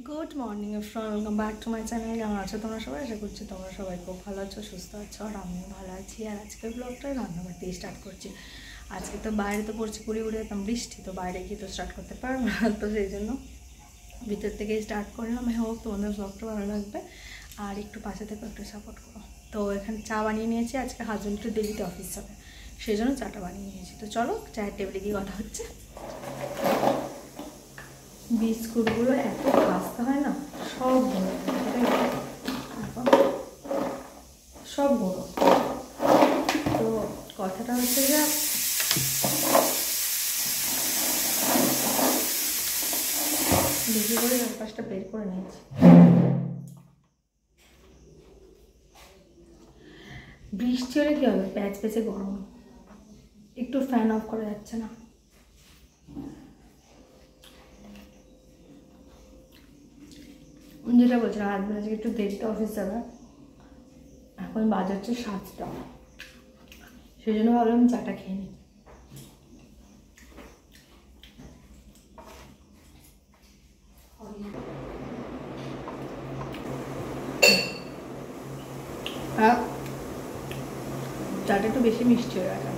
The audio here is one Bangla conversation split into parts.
Good morning everyone, welcome back to my channel. কেমন আছো তোমরা সবাই? আশা করছি তোমরা সবাই খুব ভালো আছো, সুস্থ আছো, আর আমিও ভালো আছি। আর আজকের ব্লগটা রান্নাঘর দিয়ে স্টার্ট করছি। আজকে তো বাইরে তো পড়ছে কুড়ি একদম বৃষ্টি, তো বাইরে গিয়ে তো স্টার্ট করতে পারবো না, তো সেই জন্য ভিতর থেকে স্টার্ট করলাম। হোক তোমাদের ব্লগটা ভালো লাগবে, আর একটু পাশে থেকে একটু সাপোর্ট করো। তো এখানে চা বানিয়ে নিয়েছি, আজকে হাজবেন্ড একটু দিল্লিতে অফিস যাবে, সেই জন্য চাটা বানিয়ে নিয়েছি। তো চলো চায়ের টেবিলে গিয়ে কথা হচ্ছে। বিস্কুটগুলো এত ভাজতে হয় না, সব গুঁড়ো, সব গুঁড়ো। তো কথাটা হচ্ছে যে বেশি করে চারপাশটা বের করে নিয়েছি। বৃষ্টি হলে কী হবে, প্যাচ প্যাচে গরম, একটু ফ্যান অফ করা যাচ্ছে না। যেটা বলছিলাম, হাজবেন্ড আজকে একটু দেরিতে অফিস যাবে, এখন বাজাচ্ছে 7টা, সেই জন্য ভাবলাম চাটা খেয়ে নিই। চাটা একটু বেশি মিষ্টি হয়ে গেছে।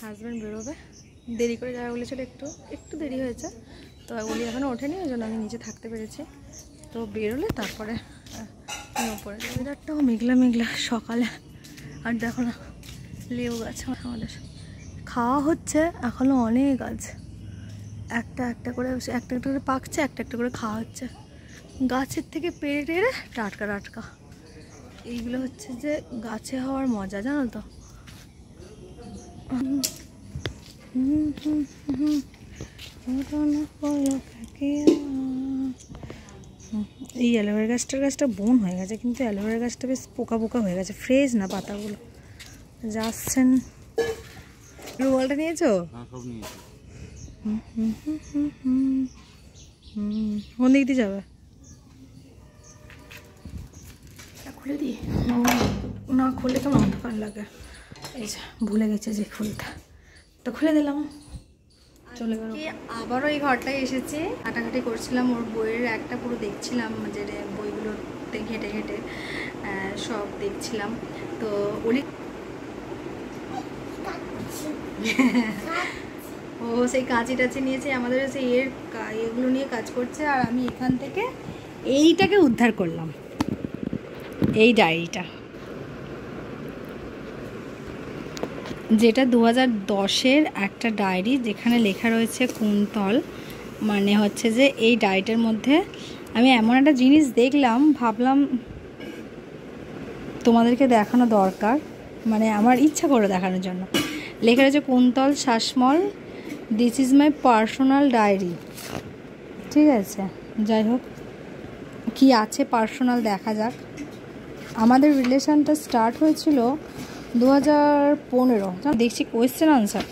হাজব্যান্ড বেরোবে, দেরি করে যাওয়া বলেছিল, একটু দেরি হয়েছে, তো ওগুলি এখনও ওঠেনি, ওই জন্য আমি নিচে থাকতে পেরেছি। তো বেরোলে তারপরে ওপরে ওয়েদারটাও মেঘলা মেঘলা সকালে। আর দেখো না, লেবু গাছ আমাদের খাওয়া হচ্ছে, এখনও অনেক গাছ, একটা একটা করে পাকছে, একটা একটা করে খাওয়া হচ্ছে। গাছের থেকে পেড়ে টেড়ে টাটকা টাটকা, এইগুলো হচ্ছে যে গাছে হওয়ার মজা, জানো তো। এই অ্যালোভেরা গাছটা বোন হয়ে গেছে, কিন্তু অ্যালোভেরা গাছটা বেশ পোকা পোকা হয়ে গেছে, ফ্রেশ না পাতাগুলো। যাচ্ছেন, রুমালটা নিয়েছো? কোন দিক দিয়ে যাবে? খুলে দিই না, খুলে কেমন অন্ধকার লাগে। এই যে ভুলে গেছে যে খুলতে, তো খুলে দিলাম, চলে গেল। আবারও এই ঘরটায় এসেছি, হাঁটাঘাটি করছিলাম, ওর বইয়ের একটা পুরো দেখছিলাম, যে বইগুলোতে ঘেটে ঘেটে সব দেখছিলাম। তো ওলি ও সেই কাঁচি টাচি নিয়েছে, আমাদের সেই এগুলো নিয়ে কাজ করছে, আর আমি এখান থেকে এইটাকে উদ্ধার করলাম, এই ডায়েরিটা, যেটা 2010-এর একটা ডায়েরি, যেখানে লেখা রয়েছে কুন্তল। মানে হচ্ছে যে এই ডায়েরিটার মধ্যে আমি এমন একটা জিনিস দেখলাম, ভাবলাম তোমাদেরকে দেখানো দরকার, মানে আমার ইচ্ছা করে দেখানোর জন্য। লেখা রয়েছে Kuntal Sasmal, this is my personal diary. ঠিক আছে, যাই হোক, কি আছে পার্সোনাল দেখা যাক। আমাদের রিলেশনটা স্টার্ট হয়েছিল 2015, দেখছি কোয়েশ্চেন আনসার।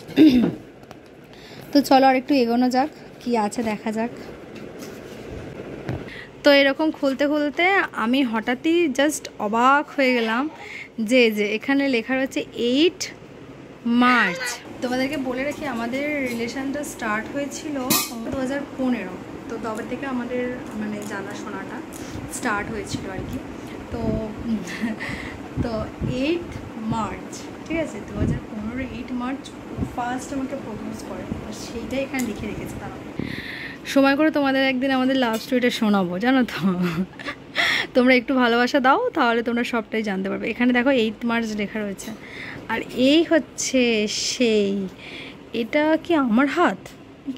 তো চলো আর একটু এগোনো যাক, কি আছে দেখা যাক। তো এরকম খুলতে খুলতে আমি হঠাৎই জাস্ট অবাক হয়ে গেলাম যে এখানে লেখা রয়েছে 8 মার্চ। তোমাদেরকে বলে রাখি, আমাদের রিলেশনটা স্টার্ট হয়েছিল 2015, তো তবে থেকে আমাদের মানে জানাশোনাটা স্টার্ট হয়েছিল আর কি। তো 8 মার্চ, ঠিক আছে, 2015 8 মার্চ ফার্স্ট আমাকে প্রপোজ করে, সেইটাই এখানে লিখে রেখেছে। তারা সময় করে তোমাদের একদিন আমাদের লাভ স্টোরিটা শোনাবো, জানো তো। তোমরা একটু ভালোবাসা দাও, তাহলে তোমরা সবটাই জানতে পারবে। এখানে দেখো 8 মার্চ লেখা রয়েছে, আর এই হচ্ছে সেই, এটা কি আমার হাত,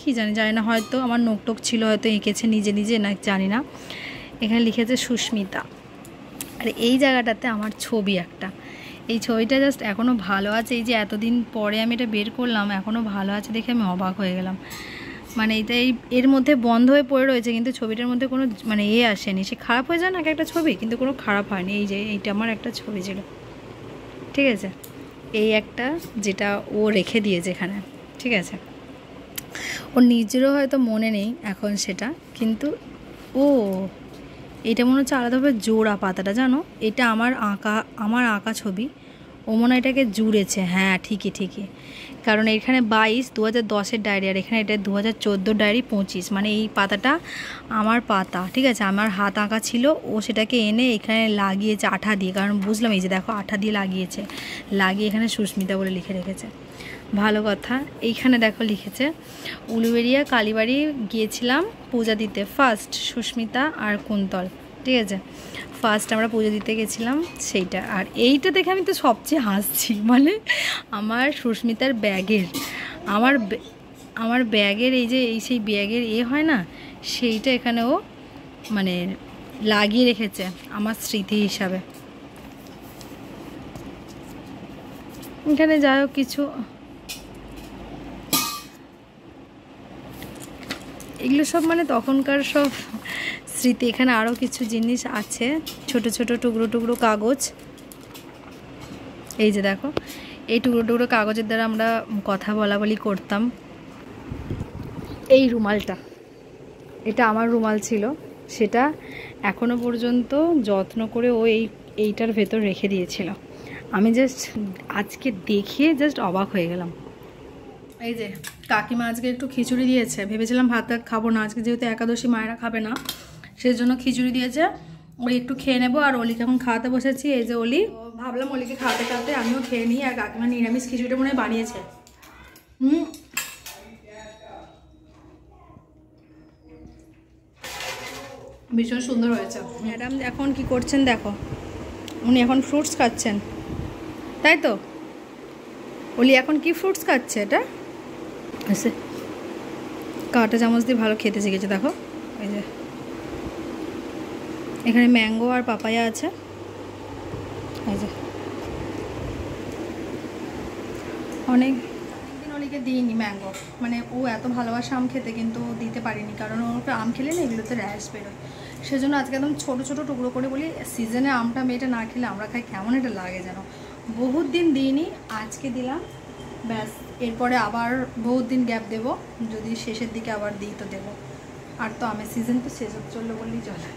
কি জানি না, হয়তো আমার নোকটোক ছিল, হয়তো এঁকেছে নিজে নিজে, না জানি না। এখানে লিখেছে সুস্মিতা, আর এই জায়গাটাতে আমার ছবি একটা, এই ছবিটা জাস্ট এখনও ভালো আছে। এই যে এতদিন পরে আমি এটা বের করলাম, এখনও ভালো আছে দেখে আমি অবাক হয়ে গেলাম। মানে এটা এর মধ্যে বন্ধ হয়ে পড়ে রয়েছে, কিন্তু ছবিটার মধ্যে কোনো মানে আসেনি, সে খারাপ হয়ে যায় না একটা ছবি, কিন্তু কোনো খারাপ হয়নি। এই যে এইটা আমার একটা ছবি ছিল, ঠিক আছে, এই একটা, যেটা ও রেখে দিয়েছে এখানে, ঠিক আছে। ওর নিজেরও হয়তো মনে নেই এখন সেটা, কিন্তু এটা মনে হচ্ছে আলাদাভাবে জোড়া পাতাটা, জানো, এটা আমার আঁকা ছবি, ও মনে হয় এটাকে জুড়েছে। হ্যাঁ ঠিকই, কারণ এখানে 22 2010-এর ডায়েরি, আর এখানে এটা 2014 ডায়েরি 25, মানে এই পাতাটা আমার পাতা, ঠিক আছে, আমার হাত আঁকা ছিল, ও সেটাকে এনে এখানে লাগিয়েছে আঠা দিয়ে, কারণ বুঝলাম এই যে দেখো আঠা দিয়ে লাগিয়ে এখানে সুস্মিতা বলে লিখে রেখেছে। ভালো কথা। এইখানে দেখো লিখেছে উলুবেড়িয়া কালীবাড়ি গিয়েছিলাম পূজা দিতে, ফার্স্ট সুস্মিতা আর কুন্তল, ঠিক আছে, ফার্স্ট আমরা পুজো দিতে গেছিলাম সেইটা। আর এইটা দেখে আমি তো সবচেয়ে হাসছি, মানে আমার সুস্মিতার ব্যাগের, আমার ব্যাগের সেই ব্যাগের হয় না, সেইটা এখানেও মানে লাগিয়ে রেখেছে আমার স্মৃতি হিসাবে। এখানে যাই হোক কিছু, এগুলো সব মানে তখনকার সব স্মৃতি। এখানে আরও কিছু জিনিস আছে, ছোট ছোট টুকরো টুকরো কাগজ, এই যে দেখো এই টুকরো টুকরো কাগজের দ্বারা আমরা কথা বলি করতাম। এই রুমালটা, এটা আমার রুমাল ছিল, সেটা এখনো পর্যন্ত যত্ন করে ও এইটার ভেতর রেখে দিয়েছিল। আমি জাস্ট আজকে দেখে জাস্ট অবাক হয়ে গেলাম। এই যে কাকিমা আজকে একটু খিচুড়ি দিয়েছে, ভেবেছিলাম ভাত খাবো না আজকে, যেহেতু একাদশী মায়েরা খাবে না, সেই জন্য খিচুড়ি দিয়েছে। ওলি একটু খেয়ে নেবো, আর অলিকে এখন খাওয়াতে বসেছি। এই যে অলি, ভাবলাম অলিকে খাওয়াতে আমিও খেয়ে নিই। আর কাকিমা নিরামিষ খিচুড়িটা মনে হয় বানিয়েছে। ভীষণ সুন্দর হয়েছে। ম্যাডাম এখন কি করছেন দেখো, উনি এখন ফ্রুটস খাচ্ছেন, তাই তো অলি? এখন কি ফ্রুটস খাচ্ছে? এটা আছে কাঁটা চামচ দিয়ে ভালো খেতে শিখেছে দেখো। এই যে এখানে ম্যাঙ্গো আর পাপায়া আছে, এই যে অনেকদিন অলিকে দিইনি ম্যাঙ্গো, মানে ও এত ভালোবাসে আম খেতে, কিন্তু দিতে পারিনি, কারণ ওকে আম খেলে না এগুলোতে র্যাশ বেরোয়। সেজন্য আজকে একদম ছোটো ছোটো টুকরো করে বলি, সিজনে আমটা মেয়েটা না খেলে আমরা খাই কেমন এটা লাগে যেন। বহুত দিন দিইনি, আজকে দিলাম, ব্যাস। এরপরে আবার বহুত দিন গ্যাপ দেবো, যদি শেষের দিকে আবার দিই তো দেবো। আর তো আমের সিজন তো শেষ চললো বললেই চলে।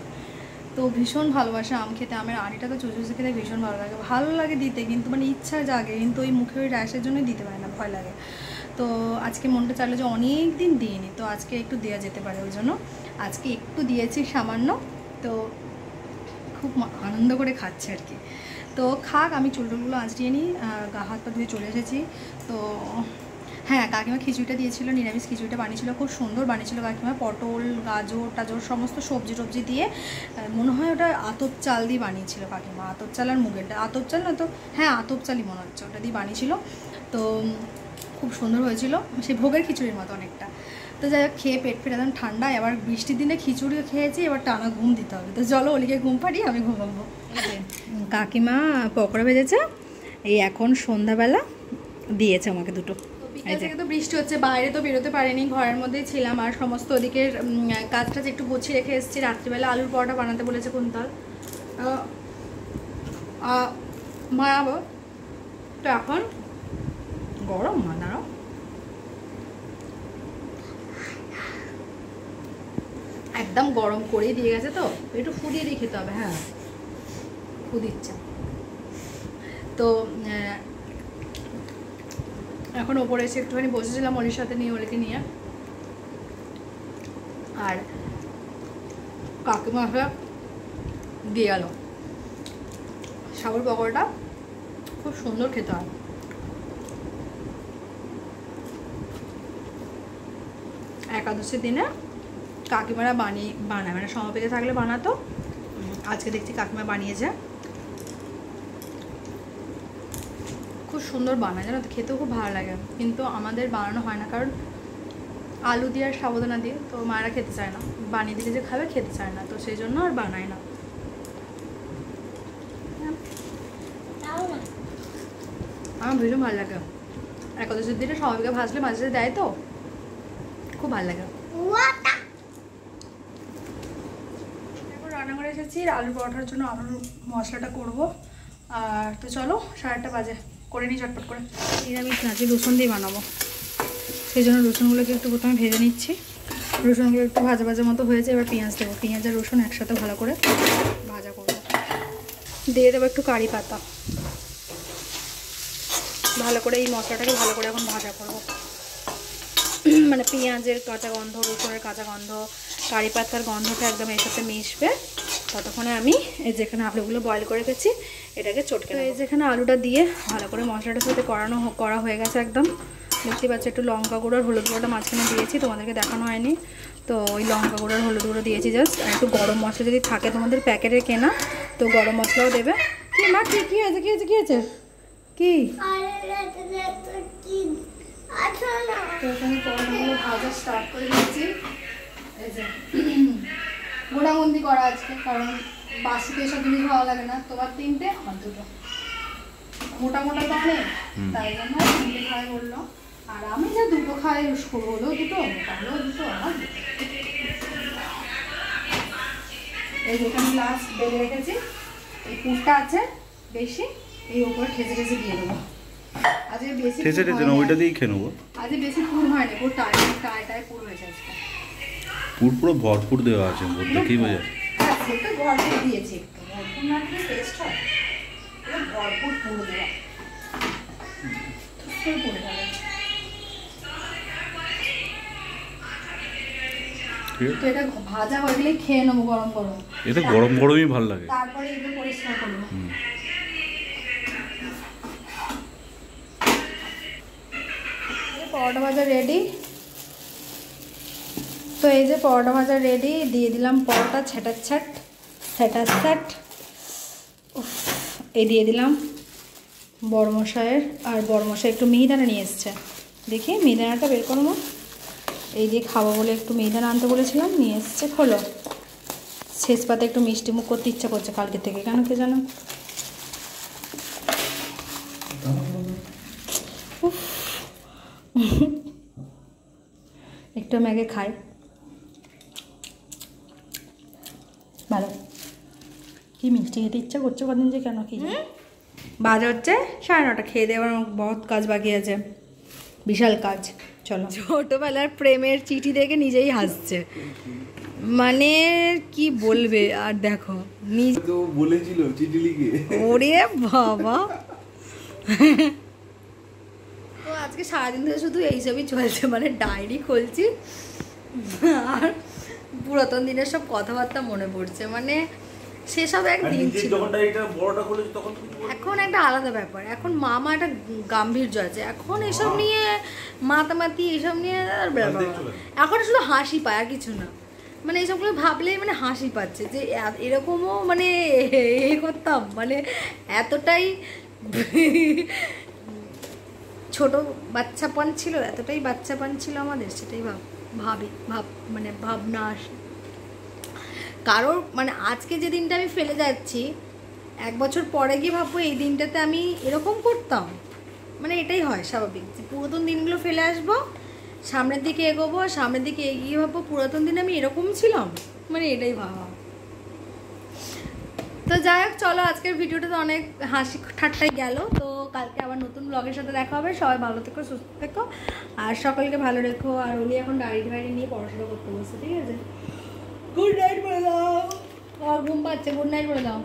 তো ভীষণ ভালোবাসে আম খেতে, আমের আড়িটা তো চুচুচি খেতে ভীষণ ভালো লাগে দিতে, কিন্তু মানে ইচ্ছা জাগে, কিন্তু ওই মুখে ওই র্যাশের জন্যই দিতে পারে না, ভয় লাগে। তো আজকে মনটা চাইলো যে অনেক দিন দিইনি, তো আজকে একটু দেওয়া যেতে পারে, ওই জন্য আজকে একটু দিয়েছি সামান্য। তো খুব আনন্দ করে খাচ্ছে আর কি। তো খাক, আমি চুলটুলগুলো আঁচড়িয়ে নিই, গা হাত পা ধুয়ে চলে এসেছি। তো হ্যাঁ, কাকিমা খিচুড়িটা দিয়েছিল, নিরামিষ খিচুড়িটা বানিয়েছিল, খুব সুন্দর বানিয়েছিল কাকিমা, পটল গাজর টাজর সমস্ত সবজি টবজি দিয়ে, মনে হয় ওটা আতপ চাল দিয়ে বানিয়েছিল কাকিমা, আতপ চাল আর মুগের ডাল, আতপ চাল না তো, হ্যাঁ আতপ চালই মনে হচ্ছে, ওটা দিয়ে বানিয়েছিল। তো খুব সুন্দর হয়েছিল, সেই ভোগের খিচুড়ির মতো অনেকটা। তো যাই হোক, খেয়ে পেট ফেটে একদম ঠান্ডা, এবার বৃষ্টির দিনে খিচুড়ি খেয়েছি, এবার টানা ঘুম দিতে হবে। তো চলো ওলিকে ঘুম পাড়িয়ে আমি ঘুমাবো। কাকিমা পকোড়া ভেজেছে, এই এখন সন্ধ্যাবেলা দিয়েছে আমাকে দুটো। বিকেল থেকে তো বৃষ্টি হচ্ছে, বাইরে তো বেরোতে পারিনি, ঘরের মধ্যেই ছিলাম, আর সমস্ত ওদিকের কাজ টাজ একটু গুছিয়ে রেখে এসেছি। রাত্রিবেলা আলুর পরোটা বানাতে বলেছে কুন্তল, বানাবো। তো এখন গরম মানারও একদম গরম করেই দিয়ে গেছে, তো একটু ফুদিয়ে দিয়ে খেতে হবে। হ্যাঁ ফুদিচ্ছে। তো এখন ওপরে এসে একটুখানি বসেছিলাম অলির সাথে, নিয়ে অলিকে নিয়ে, আর কাকিমা দিয়ে গেল সাগর পকোড়াটা, খুব সুন্দর খেতে হয়। একাদশীর দিনে কাকিমারা বানায়, মানে সমাপিতে থাকলে বানাতো, আজকে দেখছি কাকিমা বানিয়েছে, খুব সুন্দর বানায় জানো তো, খেতেও খুব ভালো লাগে। কিন্তু আমাদের বানানো হয় না, কারণ আলু দিয়ে আর সাবুদানা দিয়ে তো মায়েরা খেতে চায় না, বানিয়ে দিলে যে খাবে খেতে চায় না, তো সেই জন্য আর বানায় না। আমার ভীষণ ভালো লাগে, একাদশীর দিনে সবাইকে ভাজলে মাঝে দেয়, তো খুব ভালো লাগে। এখন রান্না করে এসেছি, আলুর পরোটার জন্য আলুর মশলাটা করবো। আর তো চলো 8:30 বাজে, করে নিই চটপট করে। নিরামিষ না, যে রসুন দিয়ে বানাবো, সেই জন্য রসুনগুলোকে একটু প্রথমে ভেজে নিচ্ছি। রসুনগুলো একটু ভাজা ভাজা মতো হয়েছে, এবার পেঁয়াজ দেবো, পেঁয়াজ আর রসুন একসাথে ভালো করে ভাজা করবো। দিয়ে দেবো একটু কারি পাতা, ভালো করে এই মশলাটাকে ভালো করে এখন ভাজা করব। মানে পেঁয়াজের কাঁচা গন্ধ, রসুনের কাঁচা গন্ধ, কারি পাতার গন্ধটা একদম এর সাথে মিশবে। ততক্ষণে আমি এই যেখানে আলুগুলো বয়েল করে রেখেছি এটাকে চটকে নেব। এই যেখানে আলুটা দিয়ে ভালো করে মশলাটার সাথে করা হয়ে গেছে একদম। দেখতে পাচ্ছি একটু লঙ্কা গুঁড়ো আর হলুদ গুঁড়োটা মাঝখানে দিয়েছি, তোমাদেরকে দেখানো হয়নি। তো ওই লঙ্কা গুঁড়ো আর হলুদ গুঁড়ো দিয়েছি জাস্ট। আর একটু গরম মশলা যদি থাকে তোমাদের প্যাকেটের কেনা তো গরম মশলাও দেবে। কি মা কি আছে কি আছে কি আছে কি? তো এখানে পরোটাগুলো ভাজা স্টার্ট করে দিয়েছি। এই যে মোটামুটি করা আজকে, কারণ বাসিতে এসব জিনিস ভালো লাগে না। তোমার 3টে আমার 2টো, মোটা মোটা তো অনেক, তাই জন্য 3টে খাই বললো। আর আমি যা 2টো খাই, হলেও 2টো, মোটা হলেও 2টো, আমার 2টো। এই যেখানে গ্লাস বেড়ে রেখেছি, এই পুরটা আছে বেশি, এই ওপরে ঠেসে ঠেসে দিয়ে দেবো। আজকে বেশি ঠেসে ঠেসে না, ওইটা দিয়েই খেয়ে নেবো। আজকে বেশি পুর হয়নি, পুরো টাই পুর হয়েছে আজকে। পুর পুরো ভরপুর দেওয়া আছে, দেখেই বোঝা যাচ্ছে। হ্যাঁ, সেটা ভরপুর দিয়েছি, একটু ভরপুর না দিলে টেস্ট হয়। পুরো ভরপুর পুর দেওয়া, পড়ে যাবে। তো এটা ভাজা হয়ে গেলে খেয়ে নেবো গরম গরম। এটা গরম গরমই ভালো লাগে। তারপরে এগুলো পরিষ্কার করবো। পরোটা ভাজা রেডি। তো এই যে পরোটা ভাজা রেডি, দিয়ে দিলাম পরোটা ছ্যাটাছ্যাট। এই দিয়ে দিলাম বড়মশাইয়ের, আর বড়মশাই একটু মিহিদানা নিয়ে এসছে। দেখি মিহিদানাটা বের করো না। এই দিয়ে খাবো বলে একটু মিহিদানা আনতে বলেছিলাম, নিয়ে এসছে। হলো শেষ পাতে একটু মিষ্টি মুখ করতে ইচ্ছা করছে কালকে থেকে, কেন কে জানো। একটু ম্যাগে খাই, ভালো। কি মিষ্টি খেতে ইচ্ছা করছে কদিন যে, কেন কি বাজে হচ্ছে 9:30। খেয়ে দেওয়ার বহুত কাজ বাকি আছে, বিশাল কাজ। চলো। ছোটবেলার প্রেমের চিঠি দেখে নিজেই হাসছে, মানে কি বলবে। আর দেখো নিজে তো বলেছিল চিঠি লিখে, ওরে বাবা। তো আজকে সারাদিন ধরে শুধু এইসবই চলছে, মানে ডায়েরি খুলছি আর পুরাতন দিনের সব কথাবার্তা মনে পড়ছে। মানে সেসব একদিন ছিল, এখন একটা আলাদা ব্যাপার। এখন মামা একটা গাম্ভীর্য আছে, এখন এসব নিয়ে মাতামাতি এসব নিয়ে এখন শুধু হাসি পায় আর কিছু না। মানে এইসবগুলো ভাবলেই মানে হাসি পাচ্ছে যে এরকমও মানে এ করতাম, মানে এতটাই ছোট বাচ্চাপন ছিল, এতটাই বাচ্চাপন ছিল আমাদের, সেটাই মানে ভাবনা আসে কারোর। মানে আজকে যে দিনটা আমি ফেলে যাচ্ছি, 1 বছর পরে গিয়ে ভাববো এই দিনটাতে আমি এরকম করতাম। মানে এটাই হয় স্বাভাবিক, যে পুরাতন দিনগুলো ফেলে আসবো, সামনের দিকে এগোবো, সামনের দিকে এগিয়ে ভাববো পুরাতন দিনে আমি এরকম ছিলাম। মানে এটাই ভাবা। তো যাই হোক, চলো আজকের ভিডিওটা তো অনেক হাসি ঠাট্টাই গেল। তো কালকে আবার নতুন ব্লগের সাথে দেখা হবে। সবাই ভালো থেকো, সুস্থ থেকো, আর সকলকে ভালো রেখো। আর উনি এখন ডায়েরি নিয়ে পড়াশোনা করতে বসছে, ঠিক আছে। গুড নাইট বলে দাও। আর ঘুম পাচ্ছে, গুড নাইট বলে দাও।